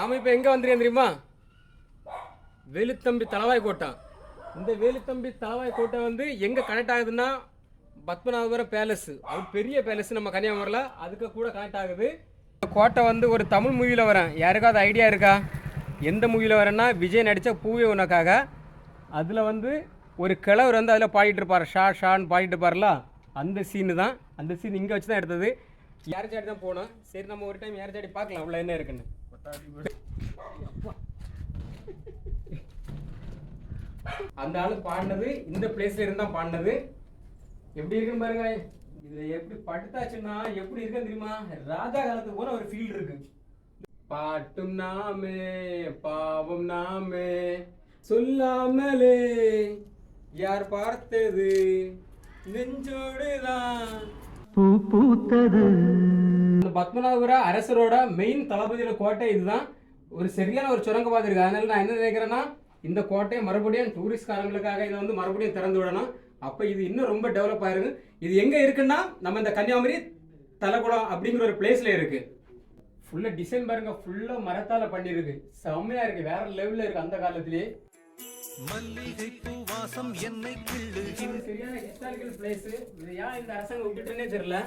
நாம இப்போ எங்கே வந்திருக்கேன் தெரியுமா? வேலுத்தம்பி தளவாய் கோட்டை. இந்த வேலுத்தம்பி தளவாய் கோட்டை வந்து எங்கே கனெக்ட் ஆகுதுன்னா பத்மநாபபுரம் பேலஸ். அது பெரிய பேலஸ் நம்ம கன்னியாகுமரியில், அதுக்கு கூட கனெக்ட் ஆகுது. கோட்டை வந்து ஒரு தமிழ் மூவியில் வரேன். யாருக்காவது ஐடியா இருக்கா எந்த மூவியில் வரேன்னா? விஜய் நடித்த பூவே உனக்காக. அதில் வந்து ஒரு கிழவர் வந்து அதில் பாடிட்டு இருப்பார், ஷா ஷான்னு பாடிட்டு இருப்பார்ல, அந்த சீனு தான். அந்த சீன் இங்கே வச்சு தான் எடுத்தது. யார்ச்சாடி தான் போனோம். சரி நம்ம ஒரு டைம் யார்ச்சாடி பார்க்கலாம் அவ்வளோ என்ன இருக்குன்னு. அந்த ஆளு பாடினது இந்த பிளேஸ்ல இருந்தா பாடினது. எப்படி இருக்குன்னு பாருங்க. இதுல எப்படி படுத்தாச்சுன்னா எப்படி இருக்குன்னு தெரியுமா? ராஜா காலத்துக்கு போன ஒரு ஃபீல் இருக்கு. பாட்டும் நாமே பாவம் நாமே சொல்லாமலே யார் பார்த்தது நெஞ்சோடுதான் பூ பூத்தது. பத்மநாபபுர அரசரோட மெயின் தளபதியோட கோட்டை இதுதான். ஒரு சரியான ஒரு சுரங்கப்பாதை இருக்கு. அதனால நான் என்ன நினைக்கிறேன்னா, இந்த கோட்டையை மறுபடியும் டூரிஸ்ட்காரங்களுக்காக இதை வந்து மறுபடியும் திறந்து விடணும். அப்போ இது இன்னும் ரொம்ப டெவலப் ஆயிருக்கு. இது எங்கே இருக்குன்னா நம்ம இந்த கன்னியாகுமரி தலைக்குளம் அப்படிங்கிற ஒரு பிளேஸ்ல இருக்கு. ஃபுல்லாக டிசைன் பாருங்க, ஃபுல்லாக மரத்தால் பண்ணியிருக்கு. செம்மையா இருக்கு, வேற லெவலில் இருக்கு. அந்த காலத்திலேயே சரியான ஹிஸ்டாரிக்கல் பிளேஸ். இது ஏன் இந்த அரசாங்கம் விட்டுட்டுன்னே தெரியல.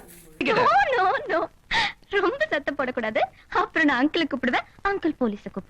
ரொம்ப சத்தம் போடக்கூடாது. அப்புறம் நான் அங்கிள் கூப்பிடுவேன், அங்கிள் போலீஸை கூப்பிடுவேன்.